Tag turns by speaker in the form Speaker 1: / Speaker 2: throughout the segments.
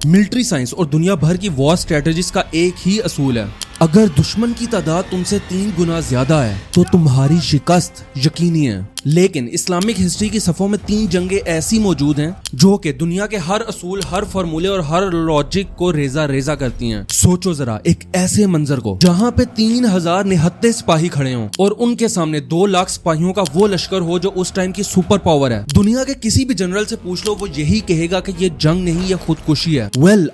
Speaker 1: Military science और दुनिया भर की वॉर स्ट्रेटजीज का एक ही असूल है, अगर दुश्मन की तादाद तुमसे 3 गुना ज्यादा है तो तुम्हारी शिकस्त यकीनी है। लेकिन इस्लामिक हिस्ट्री की सफ़ों में 3 जंगें ऐसी मौजूद हैं जो कि दुनिया के हर असूल, हर फार्मूले और हर लॉजिक को रेजा रेजा करती हैं। सोचो जरा एक ऐसे मंजर को जहां पे 3000 निहत्ते सिपाही खड़े हों और उनके सामने 2 लाख सिपाहियों का वो लश्कर हो जो उस टाइम की सुपर पावर है। दुनिया के किसी भी जनरल से पूछ लो, वो यही कहेगा कि ये जंग नहीं, ये खुदकुशी है।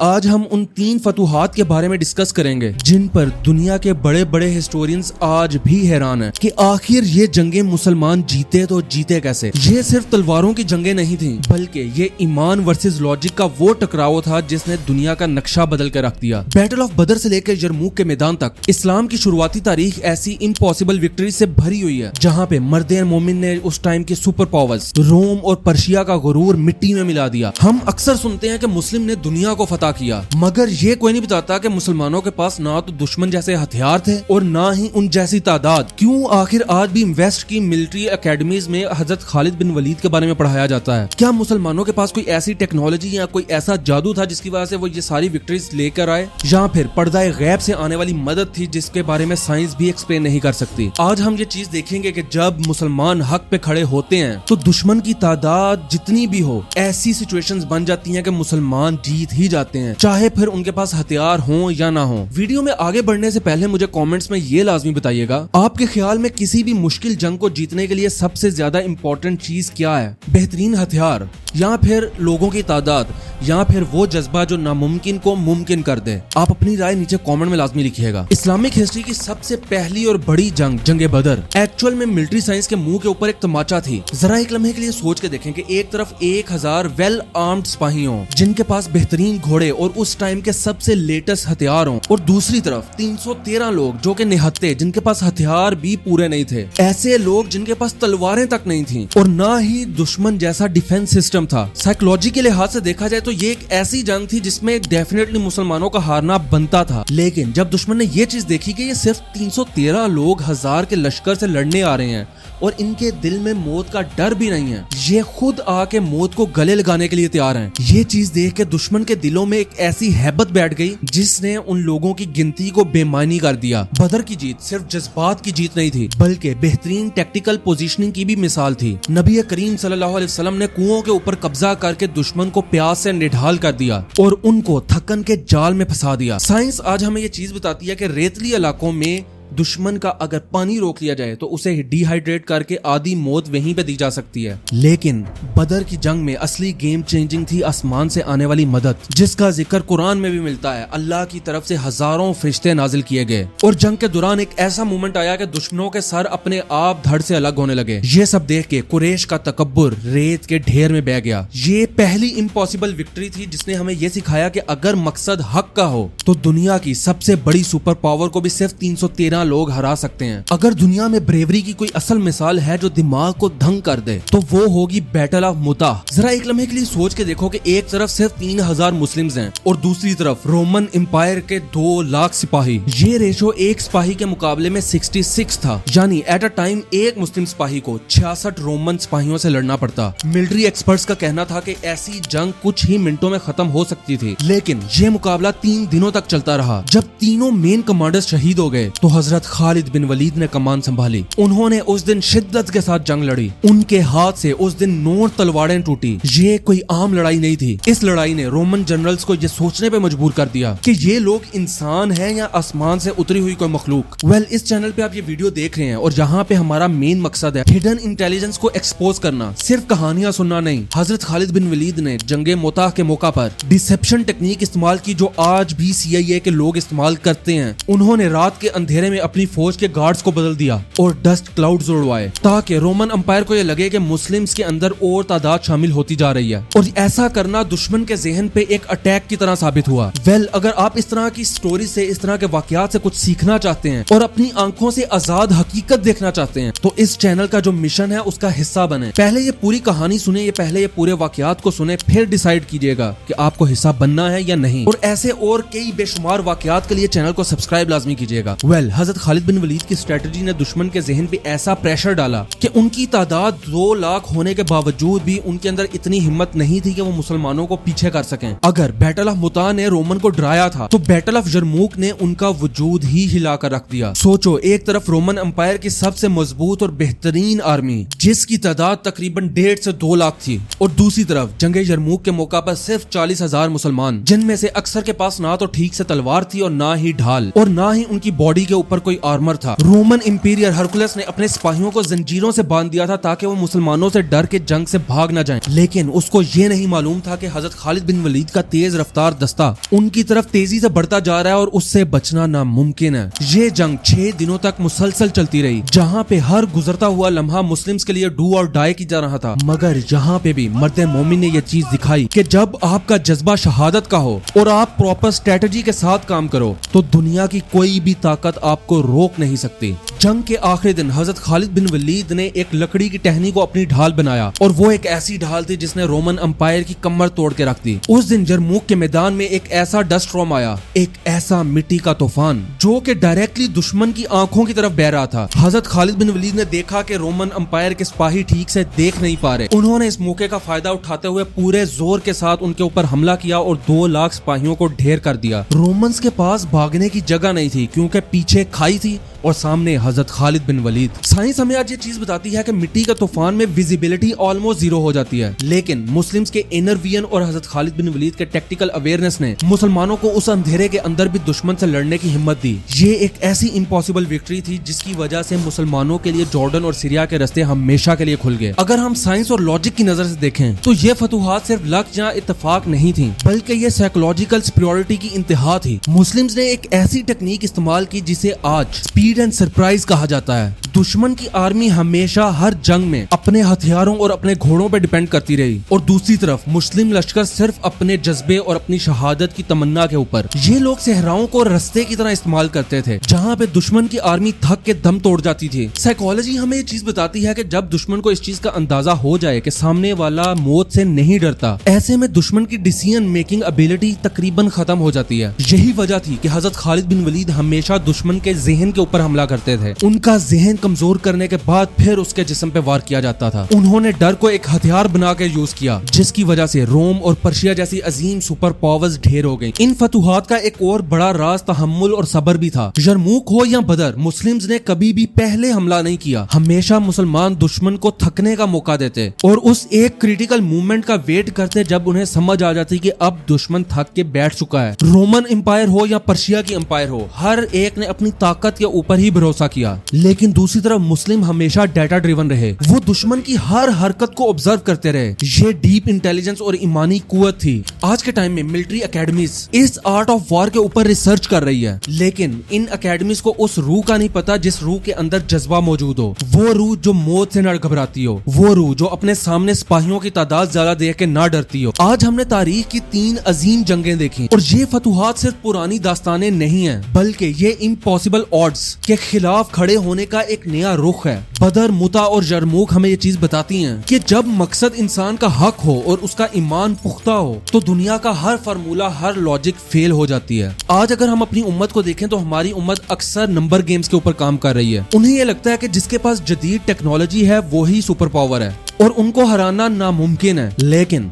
Speaker 1: आज हम उन 3 फतूहात के बारे में डिस्कस करेंगे जिन पर दुनिया के बड़े बड़े हिस्टोरियंस आज भी हैरान हैं कि आखिर ये जंगें मुसलमान जीते तो जीते कैसे। ये सिर्फ तलवारों की जंगें नहीं थीं, बल्कि ये ईमान वर्सेस लॉजिक का वो टकराव था जिसने दुनिया का नक्शा बदल कर रख दिया। बैटल ऑफ बदर से लेकर यरमूक के मैदान तक इस्लाम की शुरुआती तारीख ऐसी इम्पॉसिबल विक्ट्री से भरी हुई है जहाँ पे मर्दे मोमिन ने उस टाइम की सुपर पावर्स रोम और पर्शिया का गुरूर मिट्टी में मिला दिया। हम अक्सर सुनते हैं कि मुस्लिम ने दुनिया को फतह किया, मगर ये कोई नहीं बताता कि मुसलमानों के पास ना तो दुश्मन जैसे हथियार थे और ना ही उन जैसी तादाद। क्यों आखिर आज भी वेस्ट की मिलिट्री एकेडमीज में हजरत खालिद बिन वलीद के बारे में पढ़ाया जाता है? क्या मुसलमानों के पास कोई ऐसी टेक्नोलॉजी या कोई ऐसा जादू था जिसकी वजह से वो ये सारी विक्ट्रीज लेकर आए, या फिर पर्दा गैब से आने वाली मदद थी जिसके बारे में साइंस भी एक्सप्लेन नहीं कर सकती? आज हम ये चीज देखेंगे कि जब मुसलमान हक पे खड़े होते हैं तो दुश्मन की तादाद जितनी भी हो, ऐसी सिचुएशंस बन जाती हैं कि मुसलमान जीत ही जाते हैं, चाहे फिर उनके पास हथियार हो या ना हो। वीडियो में आगे बढ़ने से पहले मुझे कमेंट्स में ये लाजमी बताइएगा, आपके ख्याल में किसी भी मुश्किल जंग को जीतने के लिए सबसे ज्यादा इंपॉर्टेंट चीज क्या है? बेहतरीन हथियार, या फिर लोगों की तादाद, या फिर वो जज्बा जो नामुमकिन को मुमकिन कर दे? आप अपनी राय नीचे कमेंट में लाजमी लिखिएगा। इस्लामिक हिस्ट्री की सबसे पहली और बड़ी जंग, जंगे बदर, एक्चुअल में मिलिट्री साइंस के मुंह के ऊपर एक तमाचा थी। जरा एक लम्हे के लिए सोच के देखें कि एक तरफ 1000 वेल आर्म्ड सिपाही हों जिनके पास बेहतरीन घोड़े और उस टाइम के सबसे लेटेस्ट हथियार हों, और दूसरी तरफ 313 लोग जो कि निहत्ते, जिनके पास हथियार भी पूरे नहीं थे, ऐसे लोग जिनके पास तलवारें तक नहीं थी और ना ही दुश्मन जैसा डिफेंस सिस्टम था। साइकोलॉजी के लिहाज से देखा जाए तो ये एक ऐसी जंग थी जिसमें डेफिनेटली मुसलमानों का हारना बनता था। लेकिन जब दुश्मन ने ये चीज देखी कि ये सिर्फ 313 लोग 1000 के लश्कर से लड़ने आ रहे हैं और इनके दिल में मौत का डर भी नहीं है, ये खुद आके मौत को गले लगाने के लिए तैयार हैं, ये चीज देख के दुश्मन के दिलों में एक ऐसी हैबत बैठ गई जिसने उन लोगों की गिनती को बेमानी कर दिया। बदर की जीत सिर्फ जज्बात की जीत नहीं थी, बल्कि बेहतरीन टैक्टिकल पोजीशनिंग की भी मिसाल थी। नबी करीम सल्लल्लाहु अलैहि वसल्लम ने कुओं के ऊपर कब्जा करके दुश्मन को प्यास से निढाल कर दिया और उनको थकन के जाल में फंसा दिया। साइंस आज हमें ये चीज बताती है कि रेतली इलाकों में दुश्मन का अगर पानी रोक लिया जाए तो उसे डिहाइड्रेट करके आधी मौत वहीं पे दी जा सकती है। लेकिन बदर की जंग में असली गेम चेंजिंग थी आसमान से आने वाली मदद, जिसका जिक्र कुरान में भी मिलता है। अल्लाह की तरफ से हजारों फरिश्ते नाजिल किए गए और जंग के दौरान एक ऐसा मोमेंट आया कि दुश्मनों के सर अपने आप धड़ से अलग होने लगे। ये सब देख के कुरैश का तकब्बुर रेत के ढेर में बह गया। ये पहली इम्पॉसिबल विक्ट्री थी जिसने हमें ये सिखाया कि अगर मकसद हक का हो तो दुनिया की सबसे बड़ी सुपर पावर को भी सिर्फ 313 लोग हरा सकते हैं। अगर दुनिया में ब्रेवरी की कोई असल मिसाल है जो दिमाग को दंग कर दे तो वो होगी बैटल ऑफ मुता। जरा एक लम्हे के लिए सोच के देखो कि एक तरफ सिर्फ 3000 मुस्लिम्स हैं और दूसरी तरफ रोमन एम्पायर के 2 लाख सिपाही। ये रेशो एक सिपाही के मुकाबले में 66 था, यानी एट अ टाइम एक मुस्लिम सिपाही को 66 रोमन सिपाहियों से लड़ना पड़ता। मिलिट्री एक्सपर्ट्स का कहना था कि ऐसी जंग कुछ ही मिनटों में खत्म हो सकती थी, लेकिन ये मुकाबला 3 दिनों तक चलता रहा। जब तीनों मेन कमांडर्स शहीद हो गए तो हजरत खालिद बिन वलीद ने कमान संभाली। उन्होंने उस दिन शिद्दत के साथ जंग लड़ी। उनके हाथ से उस दिन 9 तलवारें टूटी। ये कोई आम लड़ाई नहीं थी। इस लड़ाई ने रोमन जनरल्स को ये सोचने पे मजबूर कर दिया कि ये लोग इंसान हैं या आसमान से उतरी हुई कोई मखलूक। इस चैनल पे आप ये वीडियो देख रहे हैं और यहाँ पे हमारा मेन मकसद है हिडन इंटेलिजेंस को एक्सपोज करना, सिर्फ कहानियां सुनना नहीं। हजरत खालिद बिन वलीद ने जंगे मोता के मौका पर डिसेप्शन टेक्निक इस्तेमाल की जो आज भी CIA के लोग इस्तेमाल करते हैं। उन्होंने रात के अंधेरे में अपनी फौज के गार्ड्स को बदल दिया और डस्ट क्लाउड्स उड़वाए ताकि रोमन अंपायर को यह लगे कि मुस्लिम्स के अंदर और तादाद शामिल होती जा रही है, और ऐसा करना दुश्मन के जहन पे एक अटैक की तरह साबित हुआ। अगर आप इस तरह की स्टोरी से, इस तरह के वाकयात से कुछ सीखना चाहते हैं और अपनी आंखों से आजाद हकीकत देखना चाहते हैं तो इस चैनल का जो मिशन है उसका हिस्सा बने। पहले ये पूरी कहानी सुने, पहले ये पूरे वाकयात को सुने, फिर डिसाइड कीजिएगा कि आपको हिस्सा बनना है या नहीं। और ऐसे और कई बेशुमार वाकयात के लिए चैनल को सब्सक्राइब लाजमी कीजिएगा। حضرت خالد بن ولید کی اسٹریٹجی نے دشمن کے ذہن پہ ایسا پریشر ڈالا کہ ان کی تعداد 2 لاکھ ہونے کے باوجود بھی ان کے اندر اتنی ہمت نہیں تھی کہ وہ مسلمانوں کو پیچھے کر سکیں۔ اگر بیٹل آف متا نے رومن کو ڈرایا تھا تو بیٹل آف یرموک نے ان کا وجود ہی ہلا کر رکھ دیا۔ سوچو، ایک طرف رومن امپائر کی سب سے مضبوط اور بہترین آرمی جس کی تعداد تقریباً 1.5 سے 2 لاکھ تھی، اور دوسری طرف جنگ یرموک کے موقع پر صرف 40,000 مسلمان، جن میں سے اکثر کے پاس نہ تو ٹھیک سے تلوار تھی اور نہ ہی ڈھال، اور نہ ہی ان کی باڈی کے اوپر کوئی آرمر تھا۔ رومن امپیریل ہرکولس نے اپنے سپاہیوں کو زنجیروں سے باندھ دیا تھا تاکہ وہ مسلمانوں سے ڈر کے جنگ سے بھاگ نہ جائیں، لیکن اس کو یہ نہیں معلوم تھا کہ حضرت خالد بن ولید کا تیز رفتار دستہ ان کی طرف تیزی سے بڑھتا جا رہا ہے اور اس سے بچنا ناممکن ہے۔ یہ جنگ 6 دنوں تک مسلسل چلتی رہی، جہاں پہ ہر گزرتا ہوا لمحہ مسلمز کے لیے ڈو اور ڈائی کی جا رہا تھا، مگر یہاں پہ بھی مرد مومن نے یہ چیز دکھائی کہ جب آپ کا جذبہ شہادت کا ہو اور آپ پراپر اسٹریٹجی کے ساتھ کام کرو تو دنیا کی کوئی بھی طاقت آپ کو روک نہیں سکتی۔ جنگ کے آخری دن حضرت خالد بن ولید نے ایک لکڑی کی ٹہنی کو اپنی ڈھال بنایا، اور وہ ایک ایسی ڈھال تھی جس نے رومن امپائر کی کمر توڑ کے رکھ دی۔ اس دن یرموک کے میدان میں ایک ایسا ڈسٹ storm آیا، ایک ایسا مٹی کا طوفان جو کہ ڈائریکٹلی دشمن کی آنکھوں کی طرف بہ رہا تھا۔ حضرت خالد بن ولید نے دیکھا کہ رومن امپائر کے سپاہی ٹھیک سے دیکھ نہیں پا رہے۔ انہوں نے اس موقع کا فائدہ اٹھاتے ہوئے پورے زور کے ساتھ ان کے اوپر حملہ کیا اور 2 لاکھ سپاہیوں کو ڈھیر کر دیا۔ رومنز کے پاس بھاگنے کی جگہ نہیں تھی کیونکہ پیچھے کھائی تھی اور سامنے حضرت خالد بن ولید۔ سائنس ہمیں آج یہ چیز بتاتی ہے کہ مٹی کا طوفان میں ویزیبلٹی آلموسٹ 0 ہو جاتی ہے، لیکن مسلمز کے انر ویژن اور حضرت خالد بن ولید کے ٹیکٹیکل اویئرنس نے مسلمانوں کو اس اندھیرے کے اندر بھی دشمن سے لڑنے کی ہمت دی۔ یہ ایک ایسی امپاسبل وکٹری تھی جس کی وجہ سے مسلمانوں کے لیے جارڈن اور سیریا کے راستے ہمیشہ کے لیے کھل گئے۔ اگر ہم سائنس اور لاجک کی نظر سے دیکھیں تو یہ فتوحات صرف لک یا اتفاق نہیں تھی، بلکہ یہ سائیکولوجیکل سپیریورٹی کی انتہا تھی۔ مسلمز نے ایک ایسی ٹیکنیک استعمال کی جسے آج اسپیڈ اینڈ سرپرائز کہا جاتا ہے۔ دشمن کی آرمی ہمیشہ ہر جنگ میں اپنے ہتھیاروں اور اپنے گھوڑوں پہ ڈیپینڈ کرتی رہی، اور دوسری طرف مسلم لشکر صرف اپنے جذبے اور اپنی شہادت کی تمنا کے اوپر۔ یہ لوگ صحراؤں کو رستے کی طرح استعمال کرتے تھے جہاں پہ دشمن کی آرمی تھک کے دم توڑ جاتی تھی۔ سائیکالوجی ہمیں یہ چیز بتاتی ہے کہ جب دشمن کو اس چیز کا اندازہ ہو جائے کہ سامنے والا موت سے نہیں ڈرتا، ایسے میں دشمن کی ڈیسیژن میکنگ ابیلٹی تقریباً ختم ہو جاتی ہے۔ یہی وجہ تھی کہ حضرت خالد بن ولید ہمیشہ دشمن کے ذہن کے اوپر حملہ کرتے تھے۔ ان کا ذہن کمزور کرنے کے بعد پھر اس کے جسم پہ وار کیا جاتا تھا۔ انہوں نے ڈر کو ایک ہتھیار بنا کے یوز کیا، جس کی وجہ سے روم اور پرشیا جیسی عظیم سپر پاورز ڈھیر ہو گئی۔ ان فتوحات کا ایک اور بڑا راز تحمل اور صبر بھی تھا۔ یرموک ہو یا بدر، مسلمز نے کبھی بھی پہلے حملہ نہیں کیا، ہمیشہ مسلمان دشمن کو تھکنے کا موقع دیتے اور اس ایک کریٹیکل مومنٹ کا ویٹ کرتے جب انہیں سمجھ آ جاتی کہ اب دشمن تھک کے بیٹھ چکا ہے۔ رومن امپائر ہو یا پرشیا کی امپائر ہو، ہر ایک نے اپنی طاقت کے اوپر ہی بھروسہ کیا، لیکن دوسری طرف مسلم ہمیشہ ڈیٹا ڈریون رہے۔ وہ دشمن کی ہر حرکت کو آبزرو کرتے رہے۔ یہ ڈیپ انٹیلیجنس اور ایمانی قوت تھی۔ آج کے ٹائم میں ملٹری اکیڈمیز اس آرٹ آف وار کے اوپر ریسرچ کر رہی ہے، لیکن ان اکیڈمیز کو اس روح کا نہیں پتا جس روح کے اندر جذبہ موجود ہو، وہ روح جو موت سے نہ گھبراتی ہو، وہ روح جو اپنے سامنے سپاہیوں کی تعداد زیادہ دیکھ کے نہ ڈرتی ہو۔ آج ہم نے تاریخ کی 3 عظیم جنگیں دیکھی، اور یہ فتوحات صرف پرانی داستانیں نہیں ہیں، بلکہ یہ امپاسبل آڈز کے خلاف کھڑے ہونے کا ایک نیا رخ ہے۔ بدر، متا اور یرموک ہمیں یہ چیز بتاتی ہیں کہ جب مقصد انسان کا حق ہو اور اس کا ایمان پختہ ہو تو دنیا کا ہر فارمولا، ہر لاجک فیل ہو جاتی ہے۔ آج اگر ہم اپنی امت کو دیکھیں تو ہماری امت اکثر نمبر گیمز کے اوپر کام کر رہی ہے۔ انہیں یہ لگتا ہے کہ جس کے پاس جدید ٹیکنالوجی ہے وہی سپر پاور ہے اور ان کو ہرانا ناممکن ہے، لیکن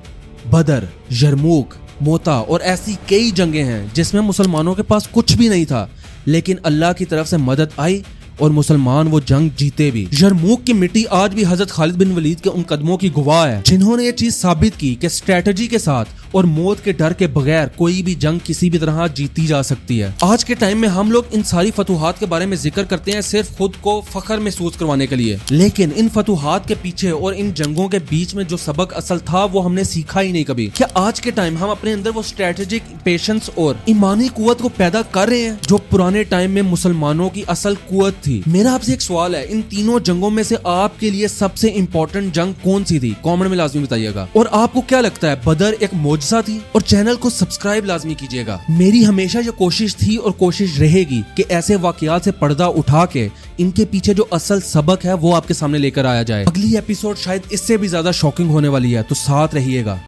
Speaker 1: بدر، یرموک، موتا اور ایسی کئی جنگیں ہیں جس میں مسلمانوں کے پاس کچھ بھی نہیں تھا، لیکن اللہ کی طرف سے مدد آئی اور مسلمان وہ جنگ جیتے بھی۔ یرموک کی مٹی آج بھی حضرت خالد بن ولید کے ان قدموں کی گواہ ہے جنہوں نے یہ چیز ثابت کی کہ اسٹریٹجی کے ساتھ اور موت کے ڈر کے بغیر کوئی بھی جنگ کسی بھی طرح جیتی جا سکتی ہے۔ آج کے ٹائم میں ہم لوگ ان ساری فتوحات کے بارے میں ذکر کرتے ہیں صرف خود کو فخر محسوس کروانے کے لیے، لیکن ان فتوحات کے پیچھے اور ان جنگوں کے بیچ میں جو سبق اصل تھا وہ ہم نے سیکھا ہی نہیں کبھی۔ کیا آج کے ٹائم ہم اپنے اندر وہ اسٹریٹجک پیشنس اور ایمانی قوت کو پیدا کر رہے ہیں جو پرانے ٹائم میں مسلمانوں کی اصل قوت تھی؟ میرا آپ سے ایک سوال ہے، ان تینوں جنگوں میں سے آپ کے لیے سب سے امپورٹنٹ جنگ کون سی تھی؟ کامنٹ میں لازمی بتائیے گا۔ اور آپ کو کیا لگتا ہے بدر ایک معجزہ تھی؟ اور چینل کو سبسکرائب لازمی کیجیے گا۔ میری ہمیشہ یہ کوشش تھی اور کوشش رہے گی کہ ایسے واقعات سے پردہ اٹھا کے ان کے پیچھے جو اصل سبق ہے وہ آپ کے سامنے لے کر آیا جائے۔ اگلی ایپیسوڈ شاید اس سے بھی زیادہ شاکنگ ہونے والی ہے، تو ساتھ رہیے گا۔